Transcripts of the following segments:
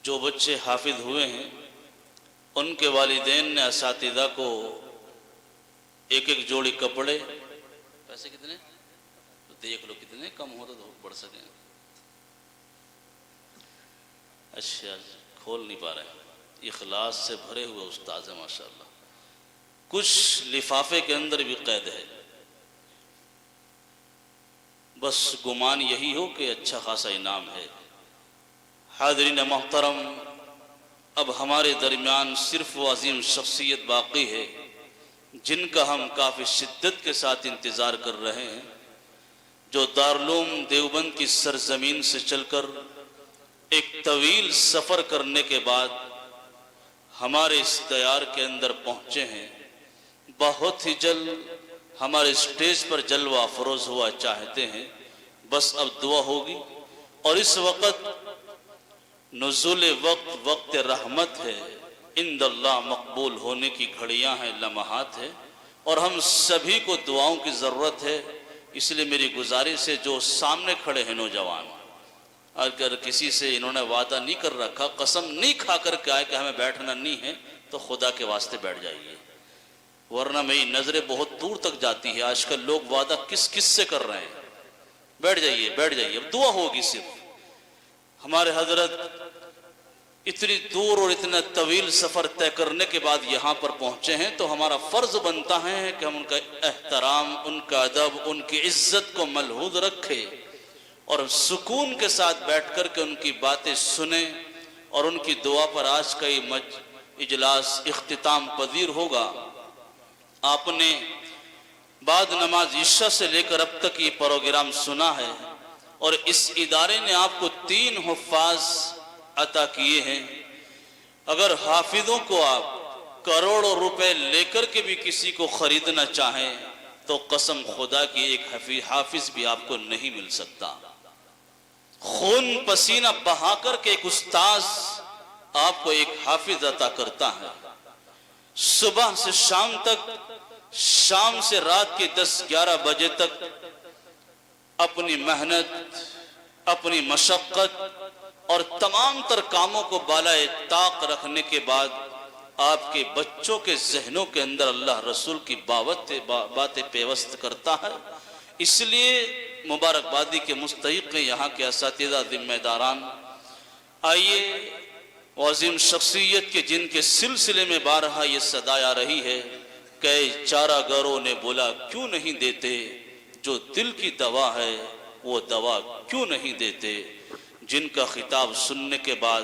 جو بچے حافظ ہوئے ہیں ان کے والدین نے اساتذہ کو ایک ایک جوڑی کپڑے، پیسے کتنے تو دیکھ لو کتنے کم ہو تو بڑھ سکیں. اچھا کھول نہیں پا رہے، اخلاص سے بھرے ہوئے استاذ ہیں ماشاءاللہ. کچھ لفافے کے اندر بھی قید ہے، بس گمان یہی ہو کہ اچھا خاصا انعام ہے. حاضرین محترم، اب ہمارے درمیان صرف وہ عظیم شخصیت باقی ہے جن کا ہم کافی شدت کے ساتھ انتظار کر رہے ہیں، جو دارالعلوم دیوبند کی سرزمین سے چل کر ایک طویل سفر کرنے کے بعد ہمارے اس دیار کے اندر پہنچے ہیں. بہت ہی جلد ہمارے اسٹیج پر جلوہ افروز ہوا چاہتے ہیں. بس اب دعا ہوگی، اور اس وقت نزول وقت رحمت ہے، عند اللہ مقبول ہونے کی گھڑیاں ہیں، لمحات ہے، اور ہم سبھی کو دعاؤں کی ضرورت ہے. اس لیے میری گزارش ہے جو سامنے کھڑے ہیں نوجوان، اگر کسی سے انہوں نے وعدہ نہیں کر رکھا، قسم نہیں کھا کر کے آئے کہ ہمیں بیٹھنا نہیں ہے، تو خدا کے واسطے بیٹھ جائیے، ورنہ میری نظریں بہت دور تک جاتی ہے. آج کل لوگ وعدہ کس کس سے کر رہے ہیں. بیٹھ جائیے بیٹھ جائیے، اب دعا ہوگی. صرف ہمارے حضرت اتنی دور اور اتنا طویل سفر طے کرنے کے بعد یہاں پر پہنچے ہیں، تو ہمارا فرض بنتا ہے کہ ہم ان کا احترام، ان کا ادب، ان کی عزت کو ملحوظ رکھیں اور سکون کے ساتھ بیٹھ کر کے ان کی باتیں سنیں، اور ان کی دعا پر آج کا یہ اجلاس اختتام پذیر ہوگا. آپ نے بعد نماز عشاء سے لے کر اب تک یہ پروگرام سنا ہے، اور اس ادارے نے آپ کو 3 حفاظ عطا کیے ہیں. اگر حافظوں کو آپ کروڑوں روپے لے کر کے بھی کسی کو خریدنا چاہیں تو قسم خدا کی ایک حافظ بھی آپ کو نہیں مل سکتا. خون پسینہ بہا کر کے ایک استاذ آپ کو ایک حافظ عطا کرتا ہے. صبح سے شام تک، شام سے رات کے 10-11 بجے تک اپنی محنت، اپنی مشقت اور تمام تر کاموں کو بالائے طاق رکھنے کے بعد آپ کے بچوں کے ذہنوں کے اندر اللہ رسول کی باتیں پیوست کرتا ہے. اس لیے مبارکبادی کے مستحق ہیں یہاں کے اساتذہ، ذمہ داران. آئیے عظیم شخصیت کے جن کے سلسلے میں بارہا یہ صدا آ رہی ہے کہ چارہ گروں نے بولا کیوں نہیں دیتے، جو دل کی دوا ہے وہ دوا کیوں نہیں دیتے، جن کا خطاب سننے کے بعد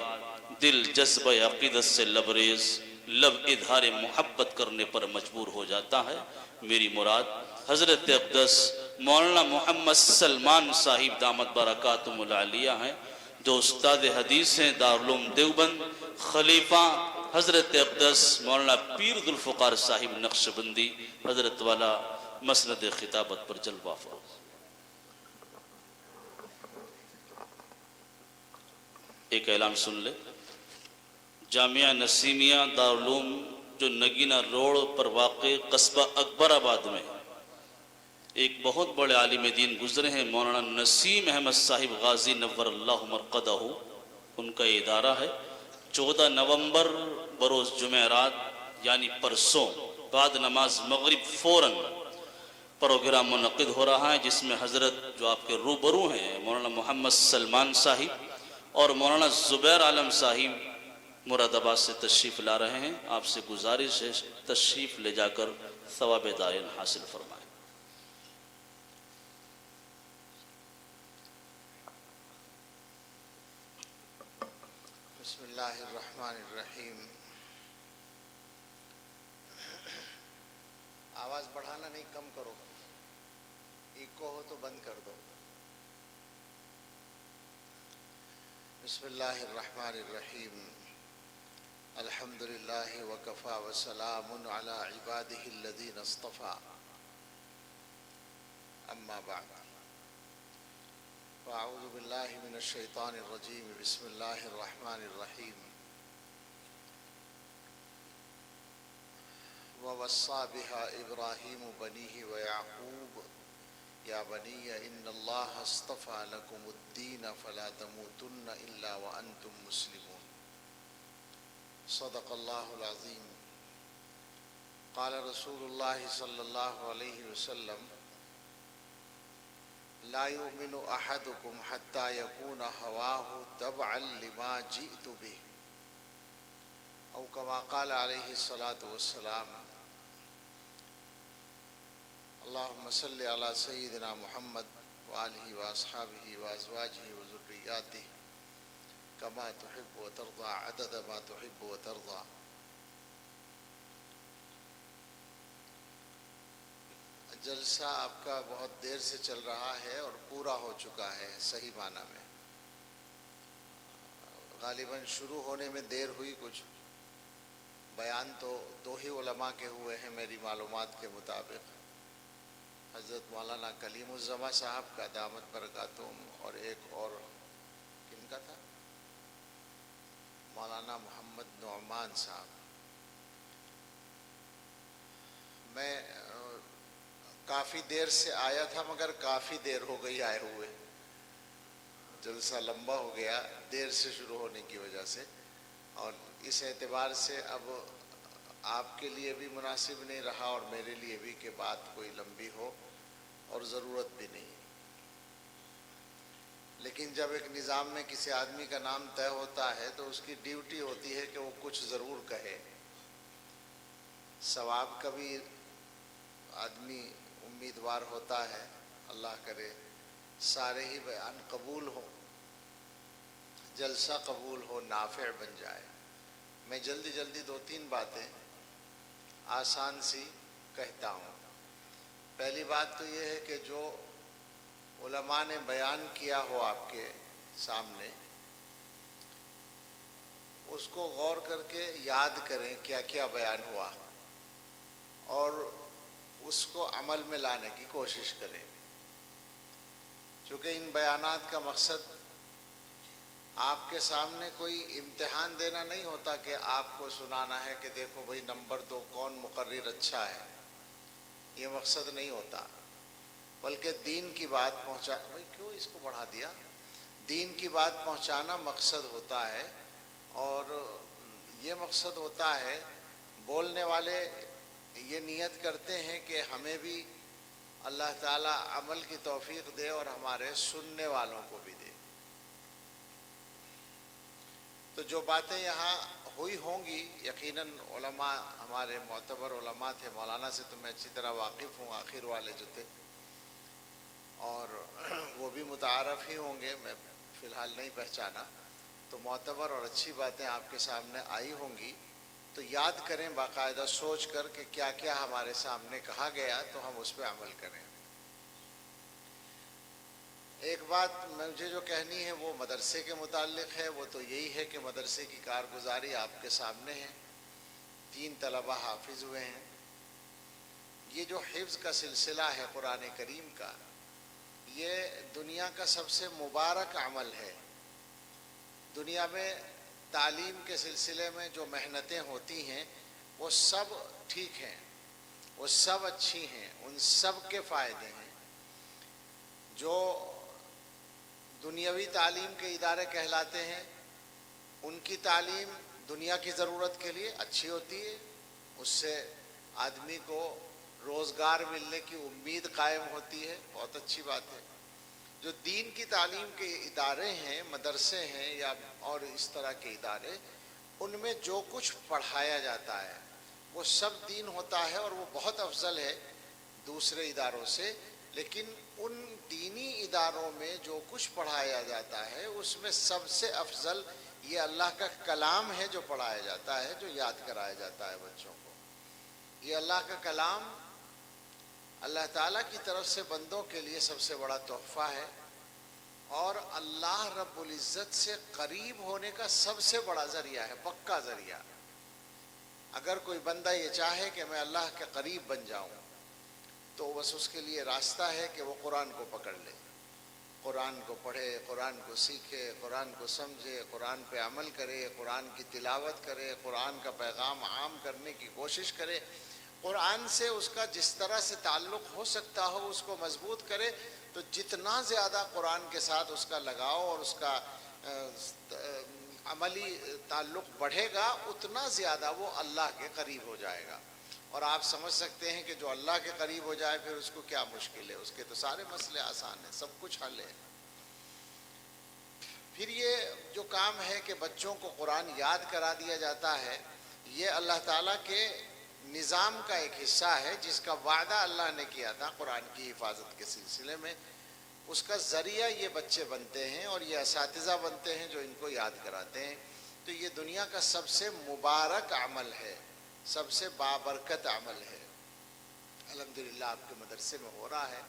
دل جذبہ عقیدت سے لبریز، لب اظہار محبت کرنے پر مجبور ہو جاتا ہے. میری مراد حضرت اقدس مولانا محمد سلمان صاحب دامت برکاتہم العالیہ ہیں، جو استاد حدیث ہیں دارالعلوم دیوبند. خلیفہ حضرت اقدس مولانا پیر ذوالفقار صاحب نقشبندی حضرت والا مسند خطابت پر جلوہ افروز. ایک اعلان سن لے. جامعہ نسیمیہ دارالعلوم جو نگینہ روڈ پر واقع قصبہ اکبر آباد میں ایک بہت بڑے عالم دین گزرے ہیں، مولانا نسیم احمد صاحب غازی نور اللہ مرقدہ، ان کا یہ ادارہ ہے. 14 نومبر بروز جمعرات یعنی پرسوں بعد نماز مغرب فوراً پروگرام منعقد ہو رہا ہے، جس میں حضرت جو آپ کے روبرو ہیں مولانا محمد سلمان صاحب اور مولانا زبیر عالم صاحب مراد آباد سے تشریف لا رہے ہیں. آپ سے گزارش ہے تشریف لے جا کر ثواب دارین حاصل فرمائیں. بسم اللہ الرحمن الرحیم. آواز بڑھانا نہیں، کم کرو، ایکو ہو تو بند کر دو. بسم اللہ الرحمن الرحیم. الحمد للہ وکفا وسلام علی عبادہ الذین اصطفیٰ. اما بعد فاعوذ باللہ من الشیطان الرجیم. بسم اللہ الرحمن الرحیم. ووصى بها إبراهيم بنيه ويعقوب يا بني إن الله اصطفى لكم الدين فلا تموتن إلا وأنتم مسلمون. صدق اللہ العظیم قال رسول اللہ صلی اللہ علیہ وسلم لا يؤمن احدكم حتى يكون هواه تبعا لما جئت به او كما قال علیہ الصلاۃ والسلام اللهم صل على سيدنا محمد وآلہ واصحابہ وازواجہ وذریاتہ كما تحب وترضى عدد ما تحب وترضى۔ جلسہ آپ کا بہت دیر سے چل رہا ہے اور پورا ہو چکا ہے صحیح معنی میں۔ غالباً شروع ہونے میں دیر ہوئی کچھ، بیان تو دو ہی علماء کے ہوئے ہیں میری معلومات کے مطابق، حضرت مولانا کلیم الزما صاحب کا دامت برکاتہم، اور ایک اور کن کا تھا، مولانا محمد نعمان صاحب۔ میں کافی دیر سے آیا تھا مگر کافی دیر ہو گئی آئے ہوئے، جلسہ لمبا ہو گیا دیر سے شروع ہونے کی وجہ سے، اور اس اعتبار سے اب آپ کے لیے بھی مناسب نہیں رہا اور میرے لیے بھی کہ بات کوئی لمبی ہو، اور ضرورت بھی نہیں۔ لیکن جب ایک نظام میں کسی آدمی کا نام طے ہوتا ہے تو اس کی ڈیوٹی ہوتی ہے کہ وہ کچھ ضرور کہے۔ ثواب کا بھی آدمی امیدوار ہوتا ہے، اللہ کرے سارے ہی بیان قبول ہو، جلسہ قبول ہو، نافع بن جائے۔ میں جلدی جلدی دو تین باتیں آسان سی کہتا ہوں۔ پہلی بات تو یہ ہے کہ جو علماء نے بیان کیا ہو آپ کے سامنے، اس کو غور کر کے یاد کریں کیا کیا بیان ہوا، اور اس کو عمل میں لانے کی کوشش کریں۔ چونکہ ان بیانات کا مقصد آپ کے سامنے کوئی امتحان دینا نہیں ہوتا کہ آپ کو سنانا ہے کہ دیکھو بھئی نمبر 2 کون مقرر اچھا ہے، یہ مقصد نہیں ہوتا، بلکہ دین کی بات بھئی کیوں اس کو بڑھا دیا، دین کی بات پہنچانا مقصد ہوتا ہے، اور یہ مقصد ہوتا ہے بولنے والے یہ نیت کرتے ہیں کہ ہمیں بھی اللہ تعالیٰ عمل کی توفیق دے اور ہمارے سننے والوں کو بھی دے۔ تو جو باتیں یہاں ہوئی ہوں گی یقیناً علماء ہمارے معتبر علماء تھے، مولانا سے تو میں اچھی طرح واقف ہوں، آخر والے جو تھے، اور وہ بھی متعارف ہی ہوں گے، میں فی الحال نہیں پہچانا، تو معتبر اور اچھی باتیں آپ کے سامنے آئی ہوں گی، تو یاد کریں باقاعدہ سوچ کر کہ کیا کیا ہمارے سامنے کہا گیا تو ہم اس پہ عمل کریں۔ ایک بات مجھے جو کہنی ہے وہ مدرسے کے متعلق ہے، وہ تو یہی ہے کہ مدرسے کی کارگزاری آپ کے سامنے ہے، 3 طلبہ حافظ ہوئے ہیں۔ یہ جو حفظ کا سلسلہ ہے قرآن کریم کا، یہ دنیا کا سب سے مبارک عمل ہے۔ دنیا میں تعلیم کے سلسلے میں جو محنتیں ہوتی ہیں وہ سب ٹھیک ہیں، وہ سب اچھی ہیں، ان سب کے فائدے ہیں۔ جو دنیاوی تعلیم کے ادارے کہلاتے ہیں، ان کی تعلیم دنیا کی ضرورت کے لیے اچھی ہوتی ہے، اس سے آدمی کو روزگار ملنے کی امید قائم ہوتی ہے، بہت اچھی بات ہے۔ جو دین کی تعلیم کے ادارے ہیں، مدرسے ہیں یا اور اس طرح کے ادارے، ان میں جو کچھ پڑھایا جاتا ہے وہ سب دین ہوتا ہے، اور وہ بہت افضل ہے دوسرے اداروں سے، لیکن ان دینی اداروں میں جو کچھ پڑھایا جاتا ہے اس میں سب سے افضل یہ اللہ کا کلام ہے جو پڑھایا جاتا ہے، جو یاد کرایا جاتا ہے بچوں کو۔ یہ اللہ کا کلام اللہ تعالیٰ کی طرف سے بندوں کے لیے سب سے بڑا تحفہ ہے، اور اللہ رب العزت سے قریب ہونے کا سب سے بڑا ذریعہ ہے، پکا ذریعہ۔ اگر کوئی بندہ یہ چاہے کہ میں اللہ کے قریب بن جاؤں تو بس اس کے لیے راستہ ہے کہ وہ قرآن کو پکڑ لے، قرآن کو پڑھے، قرآن کو سیکھے، قرآن کو سمجھے، قرآن پہ عمل کرے، قرآن کی تلاوت کرے، قرآن کا پیغام عام کرنے کی کوشش کرے، قرآن سے اس کا جس طرح سے تعلق ہو سکتا ہو اس کو مضبوط کرے۔ تو جتنا زیادہ قرآن کے ساتھ اس کا لگاؤ اور اس کا عملی تعلق بڑھے گا اتنا زیادہ وہ اللہ کے قریب ہو جائے گا. اور آپ سمجھ سکتے ہیں کہ جو اللہ کے قریب ہو جائے پھر اس کو کیا مشکل ہے, اس کے تو سارے مسئلے آسان ہیں, سب کچھ حل ہے. پھر یہ جو کام ہے کہ بچوں کو قرآن یاد کرا دیا جاتا ہے, یہ اللہ تعالیٰ کے نظام کا ایک حصہ ہے جس کا وعدہ اللہ نے کیا تھا قرآن کی حفاظت کے سلسلے میں. اس کا ذریعہ یہ بچے بنتے ہیں اور یہ اساتذہ بنتے ہیں جو ان کو یاد کراتے ہیں. تو یہ دنیا کا سب سے مبارک عمل ہے, سب سے بابرکت عمل ہے. الحمدللہ آپ کے مدرسے میں ہو رہا ہے,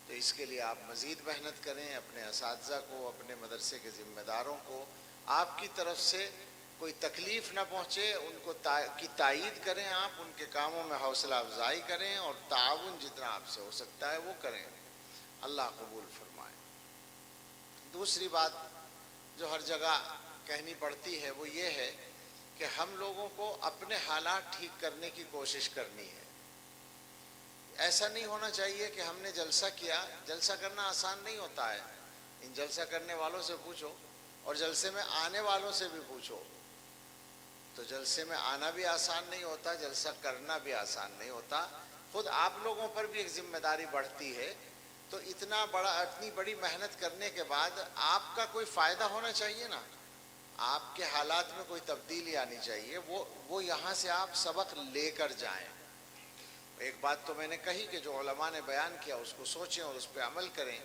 تو اس کے لیے آپ مزید محنت کریں. اپنے اساتذہ کو, اپنے مدرسے کے ذمہ داروں کو آپ کی طرف سے کوئی تکلیف نہ پہنچے, ان کو کی تائید کریں, آپ ان کے کاموں میں حوصلہ افزائی کریں اور تعاون جتنا آپ سے ہو سکتا ہے وہ کریں. اللہ قبول فرمائے. دوسری بات جو ہر جگہ کہنی پڑتی ہے وہ یہ ہے کہ ہم لوگوں کو اپنے حالات ٹھیک کرنے کی کوشش کرنی ہے. ایسا نہیں ہونا چاہیے کہ ہم نے جلسہ کیا, جلسہ کرنا آسان نہیں ہوتا ہے. ان جلسہ کرنے والوں سے پوچھو اور جلسے میں آنے والوں سے بھی پوچھو, تو جلسے میں آنا بھی آسان نہیں ہوتا, جلسہ کرنا بھی آسان نہیں ہوتا. خود آپ لوگوں پر بھی ایک ذمہ داری بڑھتی ہے. تو اتنی بڑی محنت کرنے کے بعد آپ کا کوئی فائدہ ہونا چاہیے نا, آپ کے حالات میں کوئی تبدیلی آنی چاہیے, وہ یہاں سے آپ سبق لے کر جائیں. ایک بات تو میں نے کہی کہ جو علماء نے بیان کیا اس کو سوچیں اور اس پہ عمل کریں.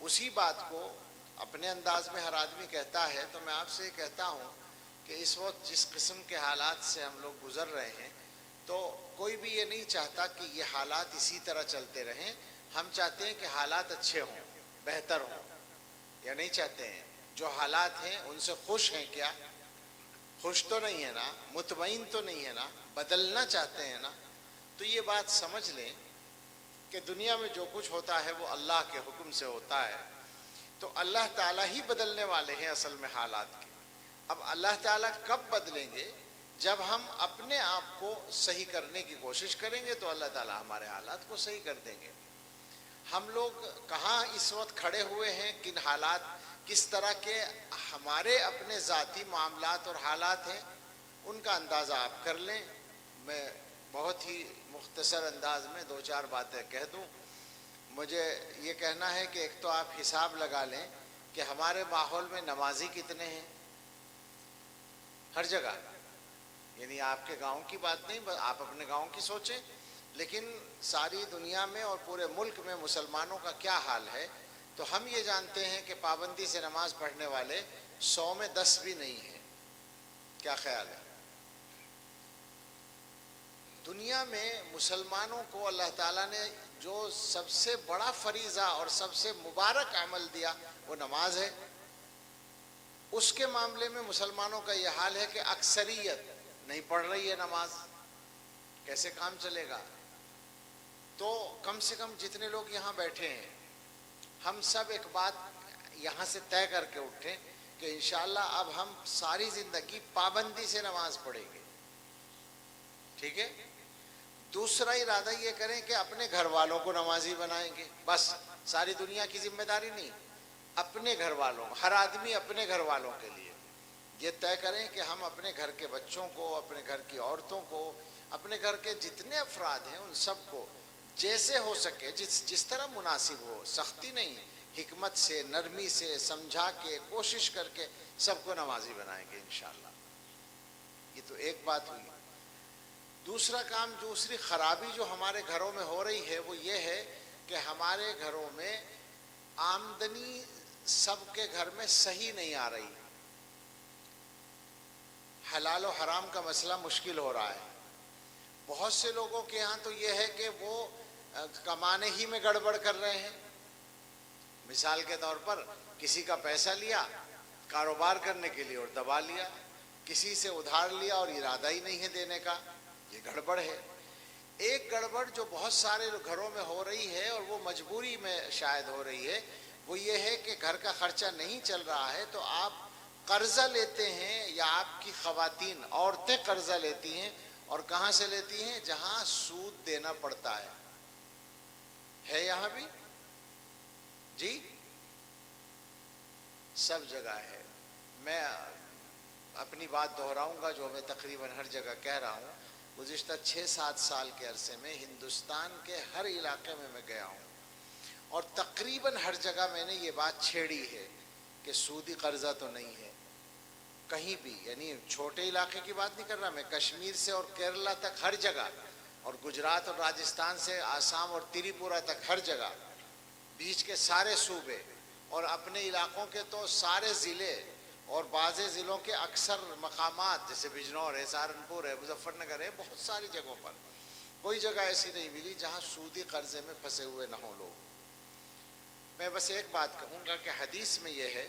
اسی بات کو اپنے انداز میں ہر آدمی کہتا ہے. تو میں آپ سے یہ کہتا ہوں کہ اس وقت جس قسم کے حالات سے ہم لوگ گزر رہے ہیں, تو کوئی بھی یہ نہیں چاہتا کہ یہ حالات اسی طرح چلتے رہیں. ہم چاہتے ہیں کہ حالات اچھے ہوں, بہتر ہوں, یا نہیں چاہتے ہیں؟ جو حالات ہیں ان سے خوش ہیں کیا؟ خوش تو نہیں ہے نا, مطمئن تو نہیں ہے نا, بدلنا چاہتے ہیں نا. تو یہ بات سمجھ لیں کہ دنیا میں جو کچھ ہوتا ہے وہ اللہ کے حکم سے ہوتا ہے. تو اللہ تعالیٰ ہی بدلنے والے ہیں اصل میں حالات کے. اب اللہ تعالیٰ کب بدلیں گے؟ جب ہم اپنے آپ کو صحیح کرنے کی کوشش کریں گے تو اللہ تعالیٰ ہمارے حالات کو صحیح کر دیں گے. ہم لوگ کہاں اس وقت کھڑے ہوئے ہیں, کن حالات, کس طرح کے ہمارے اپنے ذاتی معاملات اور حالات ہیں, ان کا اندازہ آپ کر لیں. میں بہت ہی مختصر انداز میں 2-4 باتیں کہہ دوں. مجھے یہ کہنا ہے کہ ایک تو آپ حساب لگا لیں کہ ہمارے ماحول میں نمازی کتنے ہیں ہر جگہ. یعنی آپ کے گاؤں کی بات نہیں, آپ اپنے گاؤں کی سوچیں, لیکن ساری دنیا میں اور پورے ملک میں مسلمانوں کا کیا حال ہے. تو ہم یہ جانتے ہیں کہ پابندی سے نماز پڑھنے والے 100 میں 10 بھی نہیں ہیں. کیا خیال ہے؟ دنیا میں مسلمانوں کو اللہ تعالیٰ نے جو سب سے بڑا فریضہ اور سب سے مبارک عمل دیا وہ نماز ہے. اس کے معاملے میں مسلمانوں کا یہ حال ہے کہ اکثریت نہیں پڑھ رہی ہے نماز. کیسے کام چلے گا؟ تو کم سے کم جتنے لوگ یہاں بیٹھے ہیں ہم سب ایک بات یہاں سے طے کر کے اٹھیں کہ انشاءاللہ اب ہم ساری زندگی پابندی سے نماز پڑھیں گے. ٹھیک ہے؟ دوسرا ارادہ یہ کریں کہ اپنے گھر والوں کو نمازی بنائیں گے. بس ساری دنیا کی ذمہ داری نہیں, اپنے گھر والوں, ہر آدمی اپنے گھر والوں کے لیے یہ طے کریں کہ ہم اپنے گھر کے بچوں کو, اپنے گھر کی عورتوں کو, اپنے گھر کے جتنے افراد ہیں ان سب کو جیسے ہو سکے, جس طرح مناسب ہو, سختی نہیں, حکمت سے, نرمی سے, سمجھا کے, کوشش کر کے سب کو نمازی بنائیں گے انشاءاللہ. یہ تو ایک بات ہوئی. دوسرا کام, دوسری خرابی جو ہمارے گھروں میں ہو رہی ہے وہ یہ ہے کہ ہمارے گھروں میں آمدنی سب کے گھر میں صحیح نہیں آ رہی. حلال و حرام کا مسئلہ مشکل ہو رہا ہے. بہت سے لوگوں کے ہاں تو یہ ہے کہ وہ کمانے ہی میں گڑبڑ کر رہے ہیں. مثال کے طور پر کسی کا پیسہ لیا کاروبار کرنے کے لیے اور دبا لیا, کسی سے ادھار لیا اور ارادہ ہی نہیں ہے دینے کا. یہ گڑبڑ ہے. ایک گڑبڑ جو بہت سارے گھروں میں ہو رہی ہے اور وہ مجبوری میں شاید ہو رہی ہے, وہ یہ ہے کہ گھر کا خرچہ نہیں چل رہا ہے تو آپ قرضہ لیتے ہیں, یا آپ کی خواتین عورتیں قرضہ لیتی ہیں. اور کہاں سے لیتی ہیں؟ جہاں سود دینا پڑتا ہے یہاں بھی جی, سب جگہ ہے. میں اپنی بات دہراؤں گا جو میں تقریباً ہر جگہ کہہ رہا ہوں. گزشتہ 6-7 سال کے عرصے میں ہندوستان کے ہر علاقے میں گیا ہوں اور تقریباً ہر جگہ میں نے یہ بات چھیڑی ہے کہ سودی قرضہ تو نہیں ہے کہیں بھی. یعنی چھوٹے علاقے کی بات نہیں کر رہا میں, کشمیر سے اور کیرلا تک ہر جگہ, اور گجرات اور راجستھان سے آسام اور تریپورہ تک ہر جگہ, بیچ کے سارے صوبے اور اپنے علاقوں کے تو سارے ضلع اور بعض ضلعوں کے اکثر مقامات جیسے بجنور ہے, سہارنپور ہے, مظفر نگر ہے, بہت ساری جگہوں پر کوئی جگہ ایسی نہیں ملی جہاں سودی قرضے میں پھنسے ہوئے نہ ہوں لوگ. میں بس ایک بات کہوں گا کہ حدیث میں یہ ہے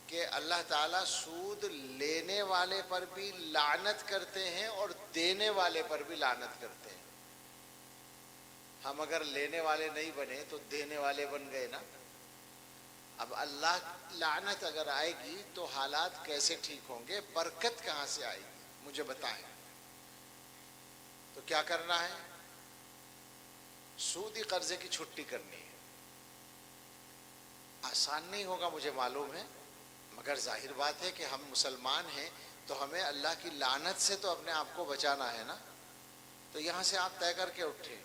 کہ اللہ تعالیٰ سود لینے والے پر بھی لعنت کرتے ہیں اور دینے والے پر بھی لعنت کرتے ہیں. ہم اگر لینے والے نہیں بنے تو دینے والے بن گئے نا. اب اللہ لعنت اگر آئے گی تو حالات کیسے ٹھیک ہوں گے, برکت کہاں سے آئے گی مجھے بتائیں. تو کیا کرنا ہے؟ سودی قرضے کی چھٹی کرنی ہے. آسان نہیں ہوگا مجھے معلوم ہے, مگر ظاہر بات ہے کہ ہم مسلمان ہیں تو ہمیں اللہ کی لعنت سے تو اپنے آپ کو بچانا ہے نا. تو یہاں سے آپ طے کر کے اٹھیں,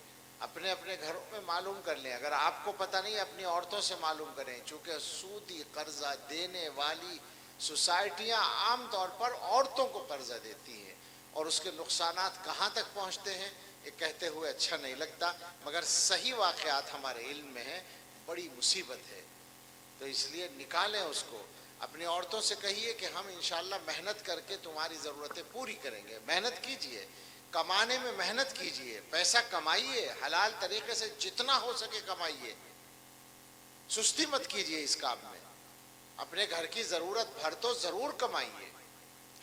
اپنے اپنے گھروں میں معلوم کر لیں. اگر آپ کو پتہ نہیں اپنی عورتوں سے معلوم کریں, چونکہ سودی قرضہ دینے والی سوسائٹیاں عام طور پر عورتوں کو قرضہ دیتی ہیں اور اس کے نقصانات کہاں تک پہنچتے ہیں یہ کہتے ہوئے اچھا نہیں لگتا, مگر صحیح واقعات ہمارے علم میں ہیں. بڑی مصیبت ہے, تو اس لیے نکالیں اس کو. اپنی عورتوں سے کہیے کہ ہم انشاءاللہ محنت کر کے تمہاری ضرورتیں پوری کریں گے. محنت کیجئے, کمانے میں محنت کیجئے, پیسہ کمائیے, حلال طریقے سے جتنا ہو سکے کمائیے, سستی مت کیجئے اس کام میں. اپنے گھر کی ضرورت بھر تو ضرور کمائیے,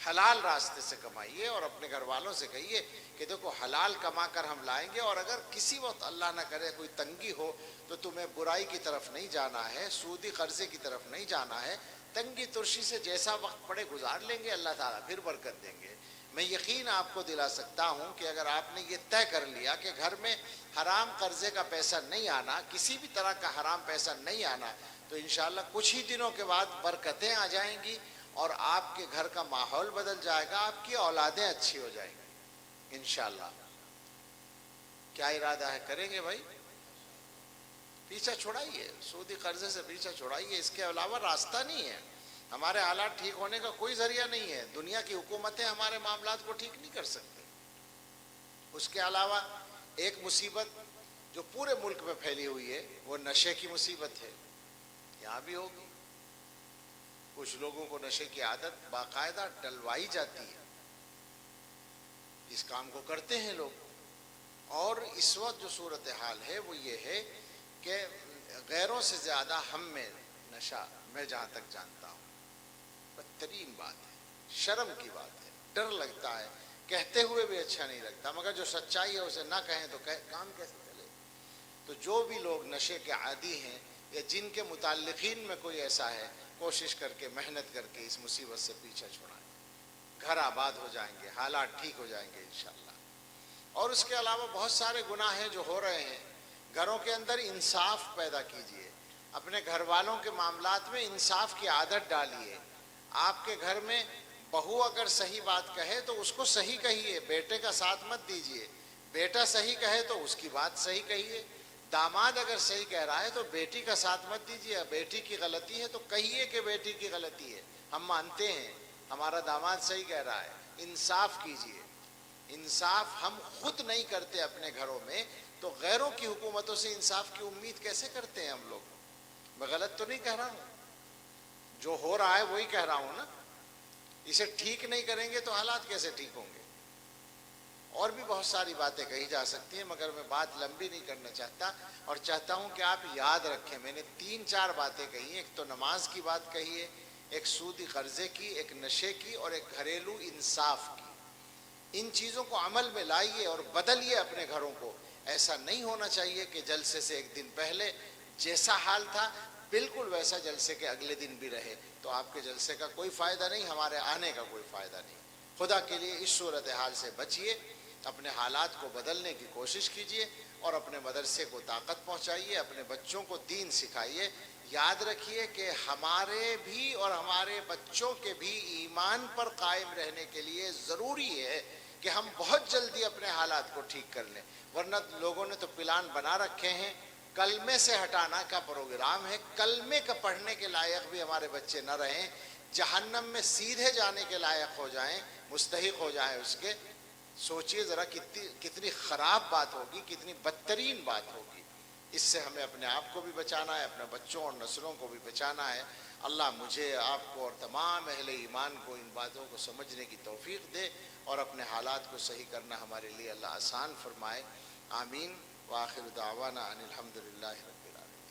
حلال راستے سے کمائیے, اور اپنے گھر والوں سے کہیے کہ دیکھو حلال کما کر ہم لائیں گے, اور اگر کسی وقت اللہ نہ کرے کوئی تنگی ہو تو تمہیں برائی کی طرف نہیں جانا ہے, سودی قرضے کی طرف نہیں جانا ہے. تنگی ترشی سے جیسا وقت پڑے گزار لیں گے, اللہ تعالیٰ پھر برکت دیں گے. میں یقین آپ کو دلا سکتا ہوں کہ اگر آپ نے یہ طے کر لیا کہ گھر میں حرام قرضے کا پیسہ نہیں آنا, کسی بھی طرح کا حرام پیسہ نہیں آنا, تو انشاءاللہ کچھ ہی دنوں کے بعد برکتیں آ جائیں گی اور آپ کے گھر کا ماحول بدل جائے گا, آپ کی اولادیں اچھی ہو جائیں گی انشاءاللہ. کیا ارادہ ہے؟ کریں گے بھائی؟ پیچھا چھڑائیے, سودی قرضے سے پیچھا چھڑائیے, اس کے علاوہ راستہ نہیں ہے. ہمارے حالات ٹھیک ہونے کا کوئی ذریعہ نہیں ہے. دنیا کی حکومتیں ہمارے معاملات کو ٹھیک نہیں کر سکتے. اس کے علاوہ ایک مصیبت جو پورے ملک میں پھیلی ہوئی ہے وہ نشے کی مصیبت ہے. یہاں بھی ہوگی. کچھ لوگوں کو نشے کی عادت باقاعدہ ڈلوائی جاتی ہے, اس کام کو کرتے ہیں لوگ. اور اس وقت جو صورتحال ہے وہ یہ ہے کہ غیروں سے زیادہ ہم میں نشہ, میں جہاں تک جانتا ہوں, بدترین بات ہے, شرم کی بات ہے, ڈر لگتا ہے, کہتے ہوئے بھی اچھا نہیں لگتا, مگر جو سچائی ہے اسے نہ کہیں تو کام کیسے چلے. تو جو بھی لوگ نشے کے عادی ہیں یا جن کے متعلقین میں کوئی ایسا ہے, کوشش کر کے محنت کر کے اس مصیبت سے پیچھا چھڑائیں. گھر آباد ہو جائیں گے, حالات ٹھیک ہو جائیں گے انشاءاللہ. اور اس کے علاوہ بہت سارے گناہ ہیں جو ہو رہے ہیں. گھروں کے اندر انصاف پیدا کیجئے, اپنے گھر والوں کے معاملات میں انصاف کی عادت ڈالیے. آپ کے گھر میں بہو اگر صحیح بات کہے تو اس کو صحیح کہیے, بیٹے کا ساتھ مت دیجئے. بیٹا صحیح کہے تو اس کی بات صحیح کہیے. داماد اگر صحیح کہہ رہا ہے تو بیٹی کا ساتھ مت دیجیے. بیٹی کی غلطی ہے تو کہیے کہ بیٹی کی غلطی ہے, ہم مانتے ہیں ہمارا داماد صحیح کہہ رہا ہے. انصاف کیجیے. انصاف ہم خود نہیں کرتے اپنے گھروں میں, تو غیروں کی حکومتوں سے انصاف کی امید کیسے کرتے ہیں ہم لوگ؟ میں غلط تو نہیں کہہ رہا ہوں, جو ہو رہا ہے وہی کہہ رہا ہوں نا. اسے ٹھیک نہیں کریں گے تو حالات کیسے ٹھیک ہوں گے؟ اور بھی بہت ساری باتیں کہی جا سکتی ہیں, مگر میں بات لمبی نہیں کرنا چاہتا, اور چاہتا ہوں کہ آپ یاد رکھیں. میں نے 3-4 باتیں کہی ہیں. ایک تو نماز کی بات کہی ہے, ایک سودی قرضے کی, ایک نشے کی, اور ایک گھریلو انصاف کی. ان چیزوں کو عمل میں لائیے اور بدلیے اپنے گھروں کو. ایسا نہیں ہونا چاہیے کہ جلسے سے ایک دن پہلے جیسا حال تھا بالکل ویسا جلسے کے اگلے دن بھی رہے, تو آپ کے جلسے کا کوئی فائدہ نہیں, ہمارے آنے کا کوئی فائدہ نہیں. خدا کے لیے اس صورتحال سے بچیے, اپنے حالات کو بدلنے کی کوشش کیجیے, اور اپنے مدرسے کو طاقت پہنچائیے, اپنے بچوں کو دین سکھائیے. یاد رکھیے کہ ہمارے بھی اور ہمارے بچوں کے بھی ایمان پر قائم رہنے کے لیے ضروری ہے کہ ہم بہت جلدی اپنے حالات کو ٹھیک کر لیں، ورنہ لوگوں نے تو پلان بنا رکھے ہیں، کلمے سے ہٹانا کا پروگرام ہے، کلمے کا پڑھنے کے لائق بھی ہمارے بچے نہ رہیں، جہنم میں سیدھے جانے کے لائق ہو جائیں، مستحق ہو جائیں اس کے۔ سوچئے ذرا کتنی خراب بات ہوگی، کتنی بدترین بات ہوگی۔ اس سے ہمیں اپنے آپ کو بھی بچانا ہے، اپنے بچوں اور نسلوں کو بھی بچانا ہے۔ اللہ مجھے، آپ کو اور تمام اہل ایمان کو ان باتوں کو سمجھنے کی توفیق دے اور اپنے حالات کو صحیح کرنا ہمارے لیے اللہ آسان فرمائے، آمین۔ وآخر دعوانا ان الحمدللہ رب العالمین۔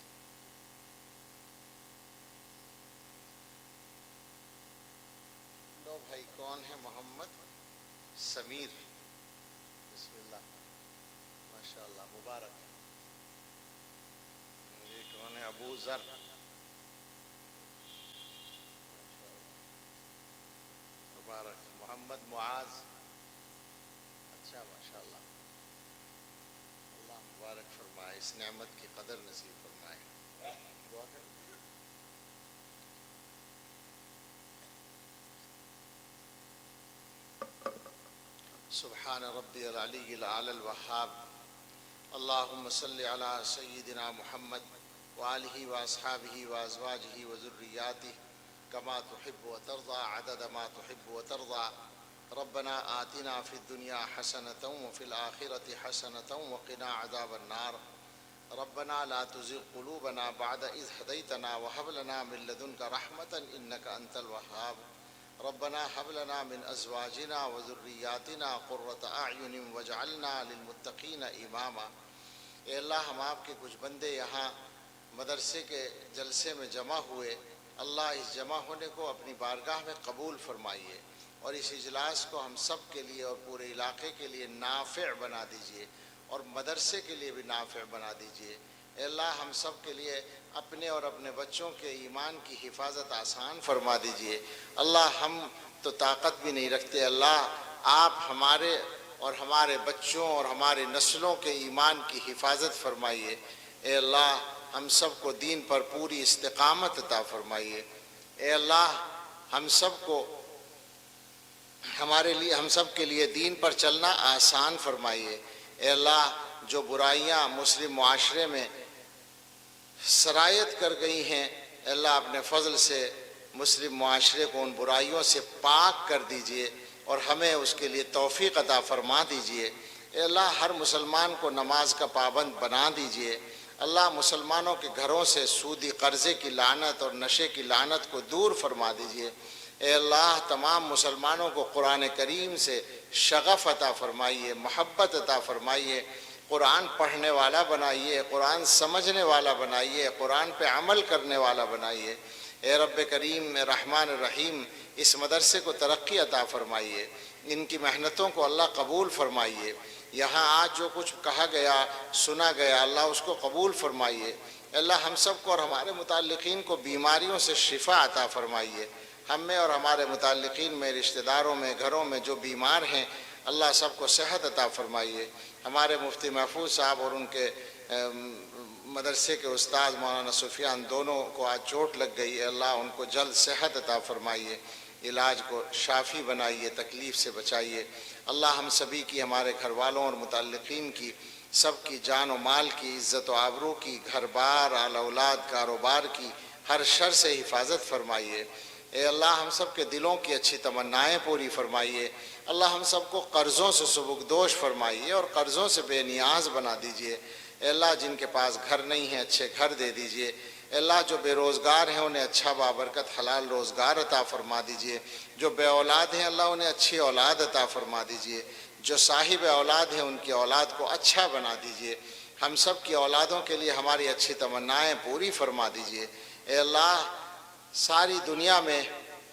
لو بھائی کون ہے؟ محمد سمیر، بسم اللہ، ماشاءاللہ، مبارک۔ یہ کون ہے؟ ابو ذر، مبارک۔ محمد معاذ، اچھا ماشاءاللہ، اللہ مبارک فرمائے، اس نعمت کی قدر نصیب فرمائے۔ دعا کریں۔ سبحان ربی العلی الاعلی الوہاب، اللہم صلی علی سیدنا محمد وآلہ واصحابہ وازواجہ وذریاتہ کما تحب وترضى عدد ما تحب وترضى، ربنا آتنا فی الدنیا حسنة وفی الآخرة حسنة وقنا عذاب النار، ربنا لا تزغ قلوبنا بعد إذ هديتنا وهب لنا من لدنك رحمة إنك أنت الوهاب، ربنا هب لنا من ازواجنا وذریاتنا قرۃ اعین واجعلنا للمتقین اماما۔ اے اللہ، ہم آپ کے کچھ بندے یہاں مدرسے کے جلسے میں جمع ہوئے، اللہ اس جمع ہونے کو اپنی بارگاہ میں قبول فرمائیے اور اس اجلاس کو ہم سب کے لیے اور پورے علاقے کے لیے نافع بنا دیجئے اور مدرسے کے لیے بھی نافع بنا دیجئے۔ اے اللہ، ہم سب کے لیے اپنے اور اپنے بچوں کے ایمان کی حفاظت آسان فرما دیجئے۔ اللہ، ہم تو طاقت بھی نہیں رکھتے، اللہ آپ ہمارے اور ہمارے بچوں اور ہمارے نسلوں کے ایمان کی حفاظت فرمائیے۔ اے اللہ، ہم سب کو دین پر پوری استقامت عطا فرمائیے۔ اے اللہ، ہم سب کو ہم سب کے لیے دین پر چلنا آسان فرمائیے۔ اے اللہ، جو برائیاں مسلم معاشرے میں سرایت کر گئی ہیں، اے اللہ اپنے فضل سے مسلم معاشرے کو ان برائیوں سے پاک کر دیجئے اور ہمیں اس کے لیے توفیق عطا فرما دیجئے۔ اے اللہ، ہر مسلمان کو نماز کا پابند بنا دیجئے۔ اللہ، مسلمانوں کے گھروں سے سودی قرضے کی لعنت اور نشے کی لعنت کو دور فرما دیجئے۔ اے اللہ، تمام مسلمانوں کو قرآن کریم سے شغف عطا فرمائیے، محبت عطا فرمائیے، قرآن پڑھنے والا بنائیے، قرآن سمجھنے والا بنائیے، قرآن پہ عمل کرنے والا بنائیے۔ اے رب کریم رحمان الرحیم، اس مدرسے کو ترقی عطا فرمائیے، ان کی محنتوں کو اللہ قبول فرمائیے۔ یہاں آج جو کچھ کہا گیا، سنا گیا، اللہ اس کو قبول فرمائیے۔ اللہ، ہم سب کو اور ہمارے متعلقین کو بیماریوں سے شفا عطا فرمائیے۔ ہم میں اور ہمارے متعلقین میں، رشتہ داروں میں، گھروں میں جو بیمار ہیں، اللہ سب کو صحت عطا فرمائیے۔ ہمارے مفتی محفوظ صاحب اور ان کے مدرسے کے استاد مولانا سفیان دونوں کو آج چوٹ لگ گئی ہے، اللہ ان کو جلد صحت عطا فرمائیے، علاج کو شافی بنائیے، تکلیف سے بچائیے۔ اللہ ہم سبھی کی، ہمارے گھر والوں اور متعلقین کی، سب کی جان و مال کی، عزت و آبرو کی، گھر بار، آل اولاد، کاروبار کی ہر شر سے حفاظت فرمائیے۔ اے اللہ، ہم سب کے دلوں کی اچھی تمنائیں پوری فرمائیے۔ اللہ، ہم سب کو قرضوں سے سبکدوش فرمائیے اور قرضوں سے بے نیاز بنا دیجئے۔ اے اللہ، جن کے پاس گھر نہیں ہیں، اچھے گھر دے دیجئے۔ اے اللہ، جو بے روزگار ہیں انہیں اچھا بابرکت حلال روزگار عطا فرما دیجئے۔ جو بے اولاد ہیں، اللہ انہیں اچھی اولاد عطا فرما دیجئے۔ جو صاحب اولاد ہیں ان کی اولاد کو اچھا بنا دیجئے۔ ہم سب کی اولادوں کے لیے ہماری اچھی تمنائیں پوری فرما دیجئے۔ اے اللہ، ساری دنیا میں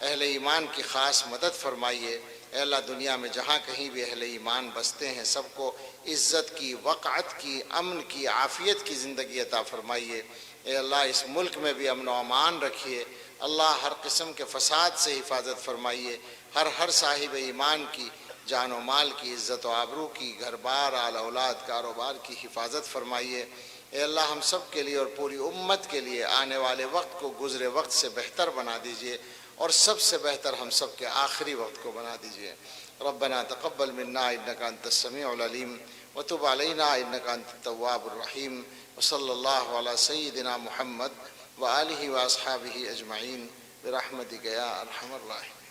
اہل ایمان کی خاص مدد فرمائیے۔ اے اللہ، دنیا میں جہاں کہیں بھی اہل ایمان بستے ہیں، سب کو عزت کی، وقعت کی، امن کی، عافیت کی زندگی عطا فرمائیے۔ اے اللہ، اس ملک میں بھی امن و امان رکھیے۔ اللہ، ہر قسم کے فساد سے حفاظت فرمائیے۔ ہر صاحب ایمان کی جان و مال کی، عزت و آبرو کی، گھر بار، آل اولاد، کاروبار کی حفاظت فرمائیے۔ اے اللہ ہم سب کے لیے اور پوری امت کے لیے آنے والے وقت کو گزرے وقت سے بہتر بنا دیجئے، اور سب سے بہتر ہم سب کے آخری وقت کو بنا دیجئے۔ ربنا تقبل منا انک انت السمیع العلیم وتب علینا انک انت التواب الرحیم، وصلی اللہ علی سیدنا محمد وآلہ واصحابہ اجمعین برحمتک یا ارحم الراحمین۔